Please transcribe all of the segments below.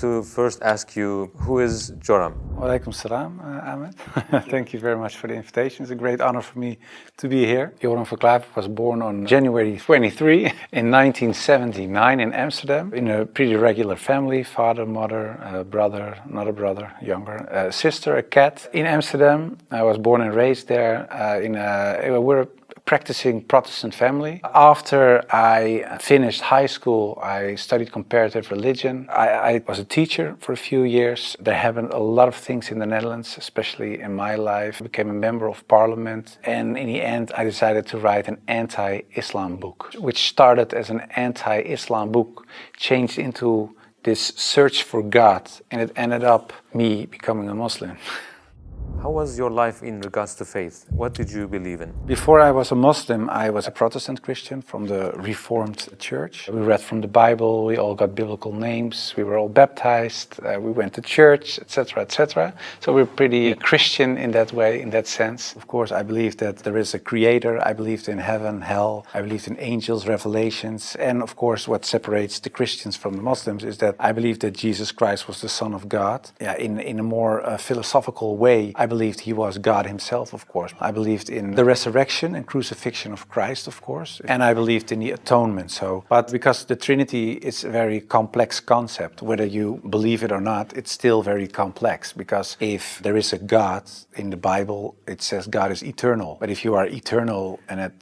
to first ask you, who is Joram? Walaikum salam, Ahmed. Thank you very much for the invitation. It's a great honor for me to be here. Joram van Klaveren was born on January 23 in 1979 in Amsterdam, in a pretty regular family: father, mother, a brother, another brother, younger, a sister, a cat. In Amsterdam, I was born and raised there. We're a practicing Protestant family. After I finished high school, I studied comparative religion. I was a teacher for a few years. There happened a lot of things in the Netherlands, especially in my life. I became a member of parliament, and in the end I decided to write an anti-Islam book, which started as an anti-Islam book, changed into this search for God, and it ended up me becoming a Muslim. How was your life in regards to faith? What did you believe in? Before I was a Muslim, I was a Protestant Christian from the Reformed Church. We read from the Bible, we all got biblical names, we were all baptized, we went to church, etc., etc. So we're pretty Christian in that way, in that sense. Of course, I believed that there is a creator, I believed in heaven, hell, I believed in angels, revelations, and of course what separates the Christians from the Muslims is that I believed that Jesus Christ was the Son of God. In a more philosophical way, I believed he was God himself, of course. I believed in the resurrection and crucifixion of Christ, of course, and I believed in the atonement. But because the Trinity is a very complex concept, whether you believe it or not, it's still very complex, because if there is a God in the Bible, it says God is eternal. But if you are eternal and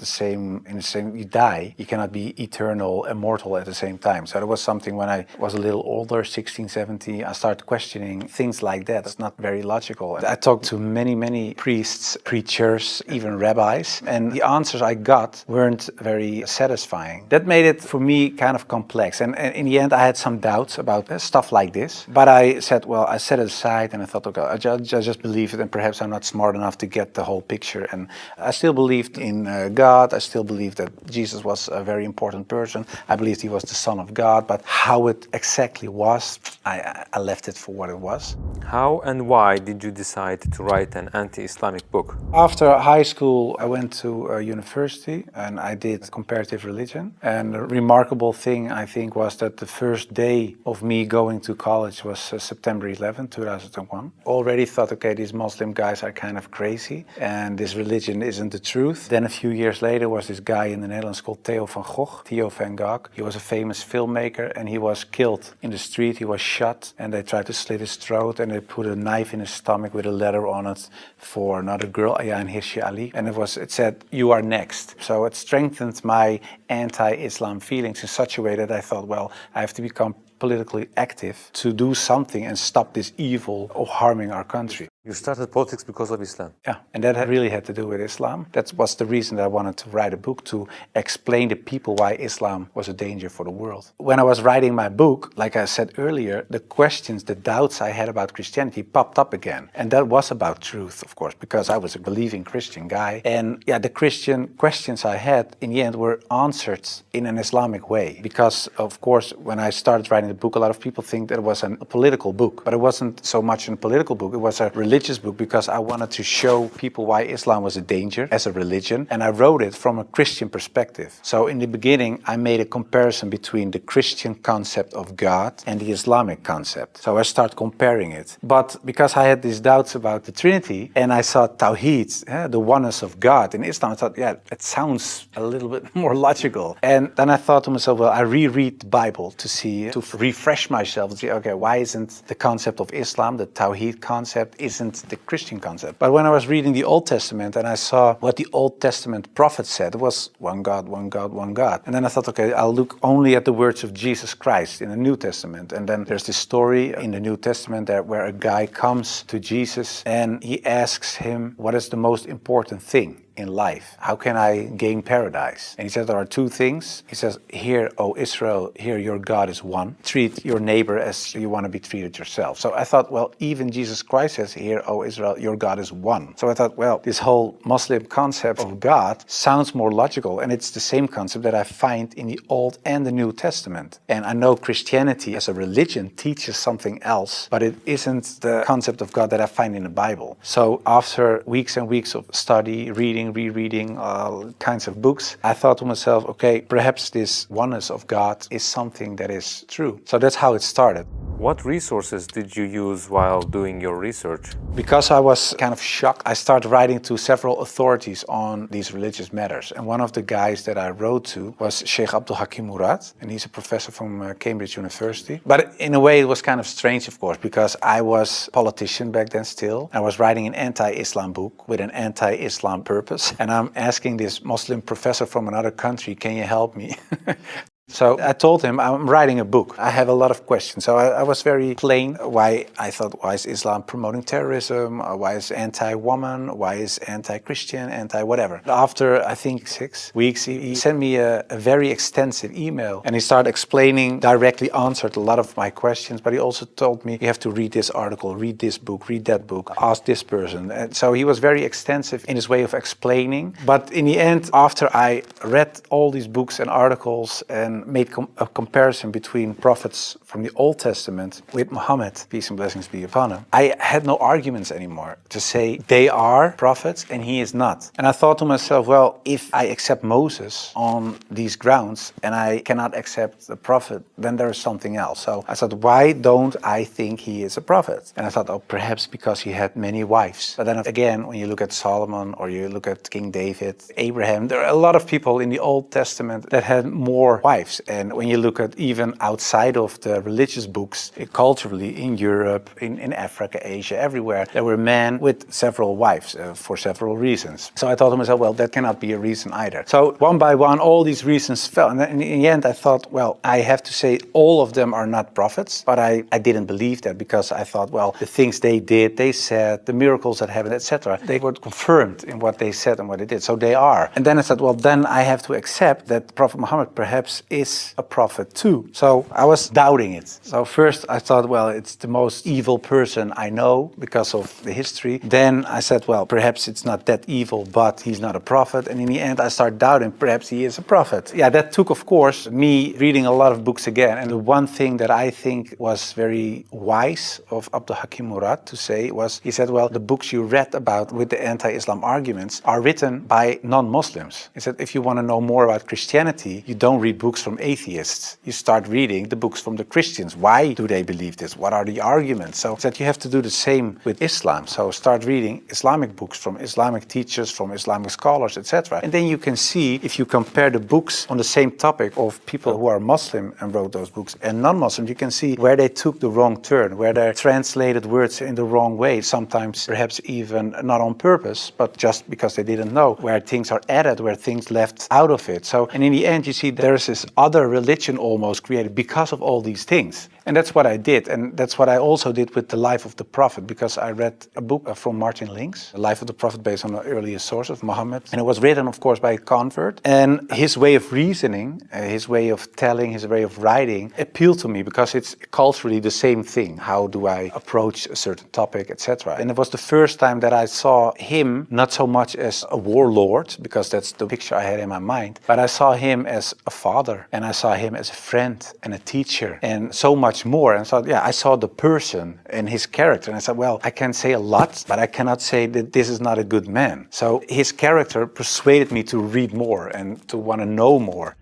you die, you cannot be eternal, immortal at the same time. So that was something when I was a little older, 16, 17, I started questioning things like that. It's not very logical. I talked to many priests, preachers, even rabbis, and the answers I got weren't very satisfying. That made it for me kind of complex, and in the end I had some doubts about stuff like this, but I said, well, I set it aside and I thought, okay, I just believe it, and perhaps I'm not smart enough to get the whole picture. And I still believed in God. I still believed that Jesus was a very important person. I believed he was the Son of God, but how it exactly was, I left it for what it was. How and why did you decide to write an anti-Islamic book? After high school, I went to university and I did comparative religion. And the remarkable thing, I think, was that the first day of me going to college was September 11, 2001. Already thought, okay, these Muslim guys are kind of crazy and this religion isn't the truth. Then a few years later was this guy in the Netherlands called Theo van Gogh. He was a famous filmmaker and he was killed in the street. He was shot and they tried to slit his throat and they put a knife in his stomach with a letter on it for another girl, Ayaan Hirsi Ali, and it said, "You are next." So it strengthened my anti-Islam feelings in such a way that I thought, well, I have to become politically active to do something and stop this evil of harming our country. You started politics because of Islam? Yeah, and that really had to do with Islam. That was the reason that I wanted to write a book, to explain to people why Islam was a danger for the world. When I was writing my book, like I said earlier, the questions, the doubts I had about Christianity popped up again. And that was about truth, of course, because I was a believing Christian guy. And yeah, the Christian questions I had in the end were answered in an Islamic way. Because, of course, when I started writing the book, a lot of people think that it was a political book. But it wasn't so much a political book, it was a religious book, because I wanted to show people why Islam was a danger as a religion, and I wrote it from a Christian perspective. So in the beginning I made a comparison between the Christian concept of God and the Islamic concept. So I started comparing it. But because I had these doubts about the Trinity and I saw Tawheed, the oneness of God in Islam, I thought, yeah, it sounds a little bit more logical. And then I thought to myself, well, I reread the Bible to refresh myself, to see, okay, why isn't the concept of Islam, the Tawheed concept, isn't the Christian concept? But when I was reading the Old Testament and I saw what the Old Testament prophets said, it was one God, one God, one God. And then I thought, okay, I'll look only at the words of Jesus Christ in the New Testament. And then there's this story in the New Testament where a guy comes to Jesus and he asks him, what is the most important thing in life? How can I gain paradise? And he says there are two things. He says, "Hear, O Israel, hear, your God is one. Treat your neighbor as you want to be treated yourself." So I thought, well, even Jesus Christ says, "Hear, O Israel, your God is one." So I thought, well, this whole Muslim concept of God sounds more logical, and it's the same concept that I find in the Old and the New Testament. And I know Christianity as a religion teaches something else, but it isn't the concept of God that I find in the Bible. So after weeks and weeks of study, reading, rereading all kinds of books, I thought to myself, okay, perhaps this oneness of God is something that is true. So that's how it started. What resources did you use while doing your research? Because I was kind of shocked, I started writing to several authorities on these religious matters. And one of the guys that I wrote to was Sheikh Abdul Hakim Murad, and he's a professor from Cambridge University. But in a way, it was kind of strange, of course, because I was a politician back then still. I was writing an anti-Islam book with an anti-Islam purpose. And I'm asking this Muslim professor from another country, can you help me? So I told him I'm writing a book. I have a lot of questions. So I was very plain why I thought, why is Islam promoting terrorism? Why is anti-woman? Why is anti-Christian? Anti-whatever. After, I think, 6 weeks, he sent me a very extensive email. And he started explaining, directly answered a lot of my questions. But he also told me, you have to read this article, read this book, read that book, ask this person. And so he was very extensive in his way of explaining. But in the end, after I read all these books and articles and made a comparison between prophets from the Old Testament with Muhammad, peace and blessings be upon him, I had no arguments anymore to say they are prophets and he is not. And I thought to myself, well, if I accept Moses on these grounds and I cannot accept the prophet, then there is something else. So I thought, why don't I think he is a prophet? And I thought, oh, perhaps because he had many wives. But then again, when you look at Solomon or you look at King David, Abraham, there are a lot of people in the Old Testament that had more wives. And when you look at even outside of the religious books, culturally in Europe, in Africa, Asia, everywhere, there were men with several wives for several reasons. So I thought to myself, well, that cannot be a reason either. So one by one, all these reasons fell. And then in the end, I thought, well, I have to say all of them are not prophets. But I didn't believe that because I thought, well, the things they did, they said, the miracles that happened, etc., they were confirmed in what they said and what they did. So they are. And then I said, well, then I have to accept that Prophet Muhammad perhaps is a prophet too. So I was doubting it. So first I thought, well, it's the most evil person I know because of the history. Then I said, well, perhaps it's not that evil, but he's not a prophet. And in the end, I started doubting, perhaps he is a prophet. Yeah, that took, of course, me reading a lot of books again. And the one thing that I think was very wise of Abdul Hakim Murad to say was, he said, well, the books you read about with the anti-Islam arguments are written by non-Muslims. He said, if you want to know more about Christianity, you don't read books from atheists. You start reading the books from the Christians. Why do they believe this? What are the arguments? So that you have to do the same with Islam. So start reading Islamic books from Islamic teachers, from Islamic scholars, etc. And then you can see, if you compare the books on the same topic of people who are Muslim and wrote those books and non-Muslim, you can see where they took the wrong turn, where they translated words in the wrong way, sometimes perhaps even not on purpose, but just because they didn't know, where things are added, where things left out of it. So, and in the end, you see there's this other religion almost created because of all these things. And that's what I did. And that's what I also did with the life of the Prophet, because I read a book from Martin Links, The Life of the Prophet, based on the earliest source of Muhammad. And it was written, of course, by a convert. And his way of reasoning, his way of telling, his way of writing appealed to me because it's culturally the same thing. How do I approach a certain topic, etc. And it was the first time that I saw him not so much as a warlord, because that's the picture I had in my mind, but I saw him as a father, and I saw him as a friend and a teacher, and so much more. And so, yeah, I saw the person and his character, and I said, well, I can say a lot, but I cannot say that this is not a good man. So his character persuaded me to read more and to want to know more.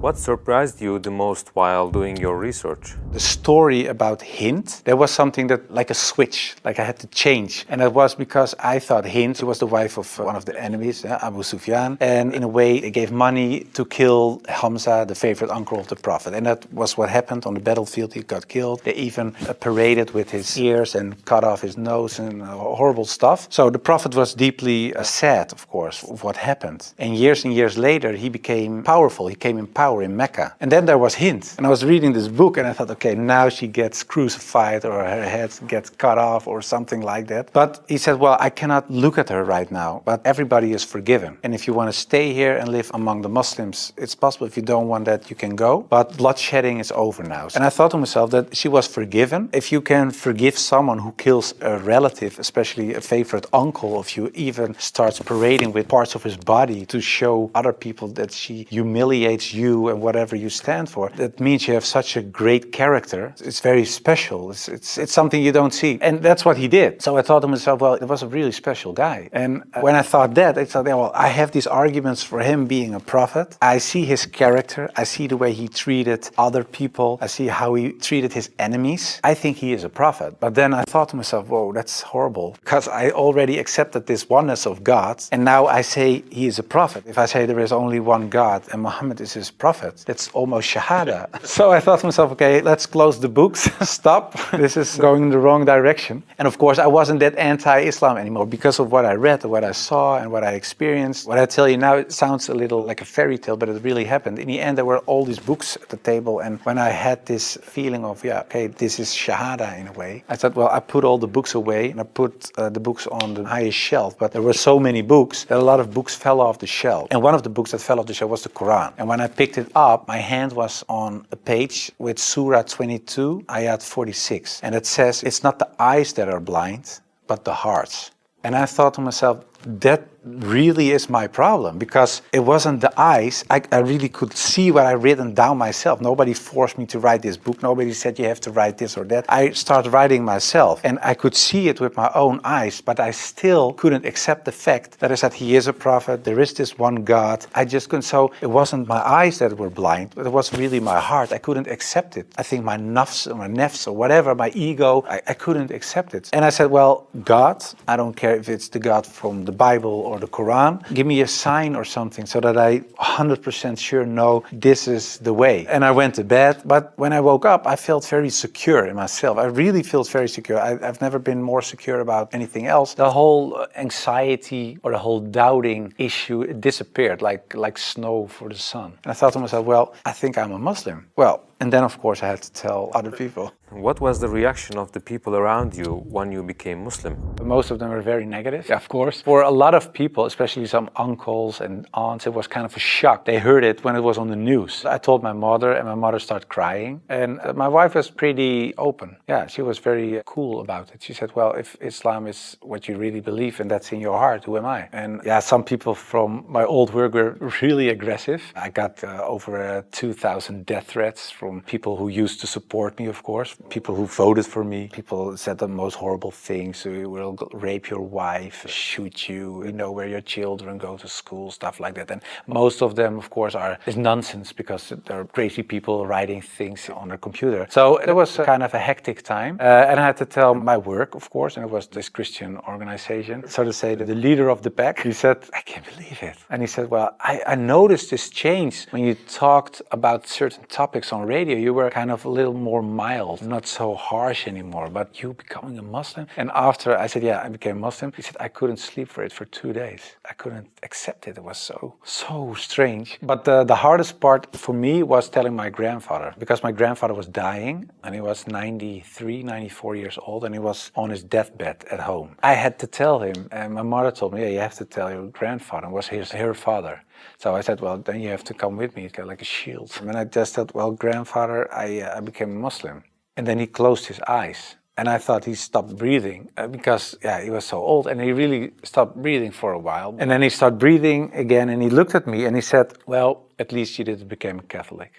What surprised you the most while doing your research? The story about Hind, there was something that, like a switch, like I had to change. And it was because I thought Hind, she was the wife of one of the enemies, Abu Sufyan. And in a way, they gave money to kill Hamza, the favorite uncle of the Prophet. And that was what happened on the battlefield. He got killed. They even paraded with his ears and cut off his nose and horrible stuff. So the Prophet was deeply sad, of course, of what happened. And years later, he became powerful. He came in power in Mecca. And then there was Hind. And I was reading this book and I thought, okay, now she gets crucified or her head gets cut off or something like that. But he said, well, I cannot look at her right now, but everybody is forgiven. And if you want to stay here and live among the Muslims, it's possible. If you don't want that, you can go. But bloodshedding is over now. And I thought to myself that she was forgiven. If you can forgive someone who kills a relative, especially a favorite uncle of you, even starts parading with parts of his body to show other people that she humiliates you do and whatever you stand for, that means you have such a great character. It's very special. It's something you don't see. And that's what he did. So I thought to myself, well, it was a really special guy. And when I thought that, I thought, yeah, well, I have these arguments for him being a prophet. I see his character. I see the way he treated other people. I see how he treated his enemies. I think he is a prophet. But then I thought to myself, whoa, that's horrible. Because I already accepted this oneness of God. And now I say he is a prophet. If I say there is only one God and Muhammad is his prophet, that's almost shahada. So I thought to myself, okay, let's close the books. Stop. This is going in the wrong direction. And of course, I wasn't that anti-Islam anymore because of what I read, what I saw, and what I experienced. What I tell you now, it sounds a little like a fairy tale, but it really happened. In the end, there were all these books at the table. And when I had this feeling of, yeah, okay, this is shahada in a way, I thought, well, I put all the books away and I put the books on the highest shelf. But there were so many books that a lot of books fell off the shelf. And one of the books that fell off the shelf was the Quran. And when I picked it up, my hand was on a page with Surah 22, Ayat 46. And it says, it's not the eyes that are blind, but the hearts. And I thought to myself, that really is my problem, because it wasn't the eyes. I really could see what I written down myself. Nobody forced me to write this book. Nobody said you have to write this or that. I started writing myself and I could see it with my own eyes, but I still couldn't accept the fact that I said he is a prophet, there is this one God. I just couldn't. So it wasn't my eyes that were blind, but it was really my heart. I couldn't accept it. I think my nafs or whatever, my ego, I couldn't accept it. And I said, well, God, I don't care if it's the God from the Bible or the Quran, give me a sign or something so that I 100% sure know this is the way. And I went to bed, but when I woke up, I felt very secure in myself. I really felt very secure. I've never been more secure about anything else. The whole anxiety or the whole doubting issue, it disappeared like snow for the sun. And I thought to myself, well, I think I'm a Muslim. Well, and then of course I had to tell other people. What was the reaction of the people around you when you became Muslim? Most of them were very negative, of course. For a lot of people, especially some uncles and aunts, it was kind of a shock. They heard it when it was on the news. I told my mother, and my mother started crying. And my wife was pretty open. Yeah, she was very cool about it. She said, well, if Islam is what you really believe and that's in your heart, who am I? And yeah, some people from my old work were really aggressive. I got over 2,000 death threats from people who used to support me, of course. People who voted for me. People said the most horrible things. We will rape your wife, shoot you, we know where your children go to school, stuff like that. And most of them, of course, is nonsense because they're crazy people writing things on their computer. So it was kind of a hectic time. And I had to tell my work, of course, and it was this Christian organization. So to say, the leader of the pack, he said, I can't believe it. And he said, well, I noticed this change when you talked about certain topics on radio. You were kind of a little more mild, not so harsh anymore, but you becoming a Muslim. And after I said, yeah, I became Muslim, he said, I couldn't sleep for it for 2 days. I couldn't accept it. It was so strange. But the hardest part for me was telling my grandfather, because my grandfather was dying and he was 93, 94 years old and he was on his deathbed at home. I had to tell him, and my mother told me, yeah, you have to tell your grandfather. It was her father. So I said, well, then you have to come with me. It's got like a shield. And I just said, well, grandfather, I became a Muslim. And then he closed his eyes. And I thought he stopped breathing because, yeah, he was so old. And he really stopped breathing for a while. And then he started breathing again. And he looked at me and he said, well, at least you didn't become a Catholic.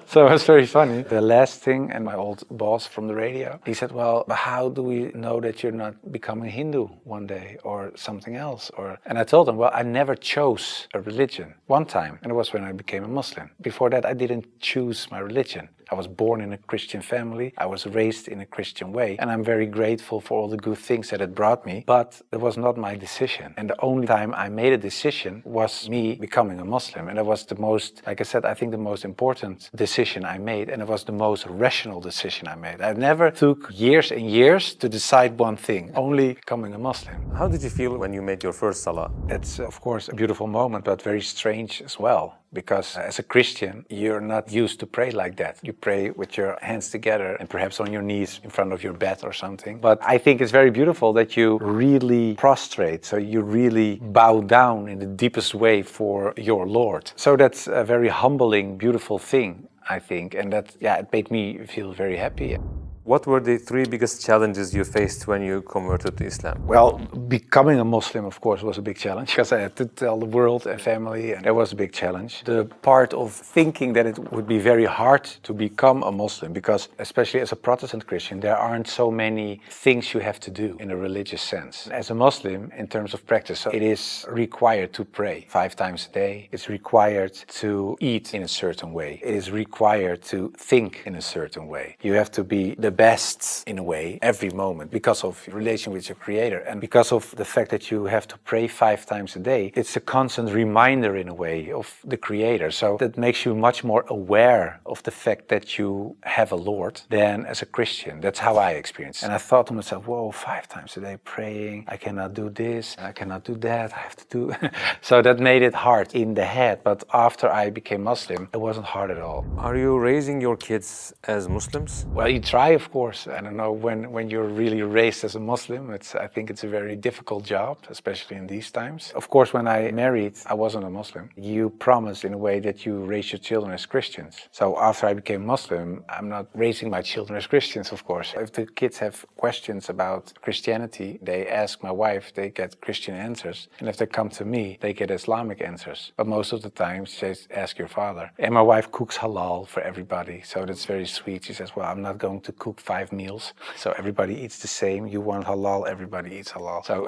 So it was very funny. The last thing, and my old boss from the radio, he said, well, but how do we know that you're not becoming Hindu one day or something else? And I told him, well, I never chose a religion. One time, and it was when I became a Muslim. Before that, I didn't choose my religion. I was born in a Christian family. I was raised in a Christian way. And I'm very grateful for all the good things that it brought me. But it was not my decision. And the only time I made a decision was me becoming a Muslim. And it was the most, like I said, I think the most important decision I made. And it was the most rational decision I made. I never took years and years to decide one thing, only becoming a Muslim. How did you feel when you made your first salah? It's, of course, a beautiful moment, but very strange as well. Because as a Christian, you're not used to pray like that. You pray with your hands together and perhaps on your knees in front of your bed or something. But I think it's very beautiful that you really prostrate. So you really bow down in the deepest way for your Lord. So that's a very humbling, beautiful thing, I think. And that, yeah, it made me feel very happy. What were the three biggest challenges you faced when you converted to Islam? Well, becoming a Muslim, of course, was a big challenge because I had to tell the world and family, and that was a big challenge. The part of thinking that it would be very hard to become a Muslim, because especially as a Protestant Christian, there aren't so many things you have to do in a religious sense. As a Muslim, in terms of practice, so it is required to pray 5 times a day. It's required to eat in a certain way. It is required to think in a certain way. You have to be the best in a way every moment because of your relation with your Creator, and because of the fact that you have to pray 5 times a day. It's a constant reminder in a way of the Creator, so that makes you much more aware of the fact that you have a Lord than as a Christian. That's how I experienced it. And I thought to myself, whoa, 5 times a day praying, I cannot do this, I cannot do that, I have to do so that made it hard in the head. But after I became Muslim, it wasn't hard at all. Are you raising your kids as Muslims? Well, you try, of course. I don't know, when you're really raised as a Muslim, I think it's a very difficult job, especially in these times. Of course, when I married, I wasn't a Muslim. You promise in a way that you raise your children as Christians. So after I became Muslim, I'm not raising my children as Christians, of course. If the kids have questions about Christianity, they ask my wife, they get Christian answers. And if they come to me, they get Islamic answers. But most of the time, she says, ask your father. And my wife cooks halal for everybody, so that's very sweet. She says, well, I'm not going to cook 5 meals, so everybody eats the same. You want halal, everybody eats halal. So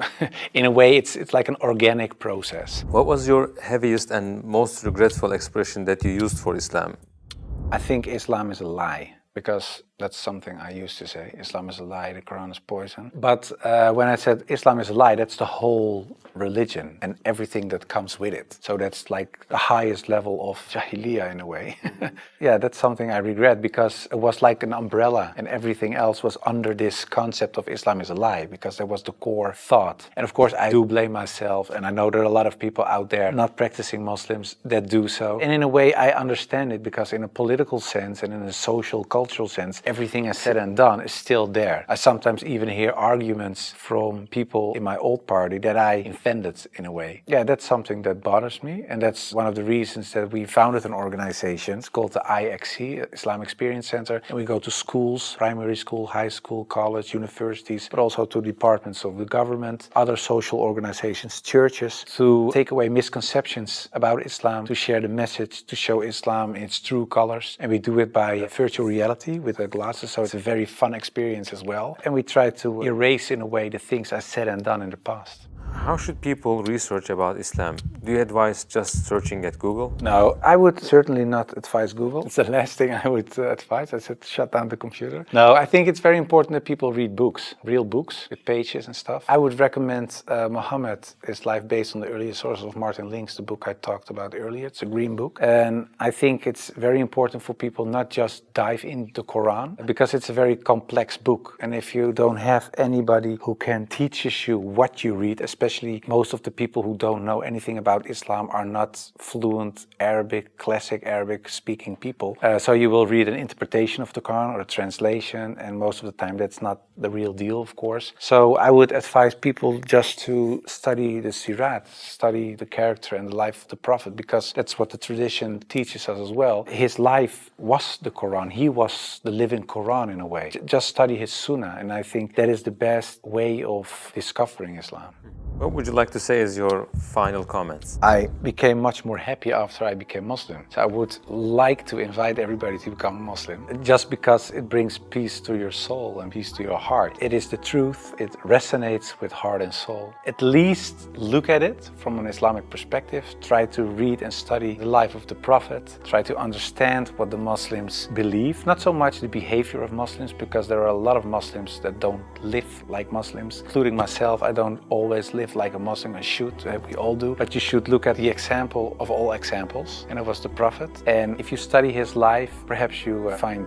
in a way, it's like an organic process. What was your heaviest and most regretful expression that you used for Islam? I think Islam is a lie, because that's something I used to say. Islam is a lie, the Quran is poison. But when I said Islam is a lie, that's the whole religion and everything that comes with it. So that's like the highest level of jahiliyyah in a way. Yeah, that's something I regret, because it was like an umbrella and everything else was under this concept of Islam is a lie, because that was the core thought. And of course, I do blame myself, and I know there are a lot of people out there not practicing Muslims that do so. And in a way, I understand it, because in a political sense and in a social, cultural sense, everything I said and done is still there. I sometimes even hear arguments from people in my old party that I offended in a way. Yeah, that's something that bothers me, and that's one of the reasons that we founded an organization. It's called the IXC, Islam Experience Center, and we go to schools, primary school, high school, college, universities, but also to departments of the government, other social organizations, churches, to take away misconceptions about Islam, to share the message, to show Islam in its true colors. And we do it by virtual reality with the glasses, so it's a very fun experience as well. And we try to erase in a way the things I said and done in the past. How should people research about Islam? Do you advise just searching at Google? No, I would certainly not advise Google. It's the last thing I would advise. I said shut down the computer. No, I think it's very important that people read books, real books with pages and stuff. I would recommend Muhammad, His Life Based on the Earlier Sources of Martin Link's, the book I talked about earlier. It's a green book. And I think it's very important for people not just dive into the Quran, because it's a very complex book. And if you don't have anybody who can teach you what you read, especially most of the people who don't know anything about Islam are not fluent Arabic, classic Arabic speaking people. So you will read an interpretation of the Quran or a translation, and most of the time that's not the real deal, of course. So I would advise people just to study the Sirat, study the character and the life of the Prophet, because that's what the tradition teaches us as well. His life was the Quran. He was the living Quran in a way. Just study his Sunnah, and I think that is the best way of discovering Islam. What would you like to say as your final comments? I became much more happy after I became Muslim. So I would like to invite everybody to become Muslim, just because it brings peace to your soul and peace to your heart. It is the truth. It resonates with heart and soul. At least look at it from an Islamic perspective. Try to read and study the life of the Prophet. Try to understand what the Muslims believe. Not so much the behavior of Muslims, because there are a lot of Muslims that don't live like Muslims, including myself. I don't always live like a Muslim. I should, we all do, but you should look at the example of all examples, and it was the Prophet. And if you study his life, perhaps you find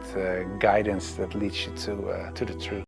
guidance that leads you to the truth.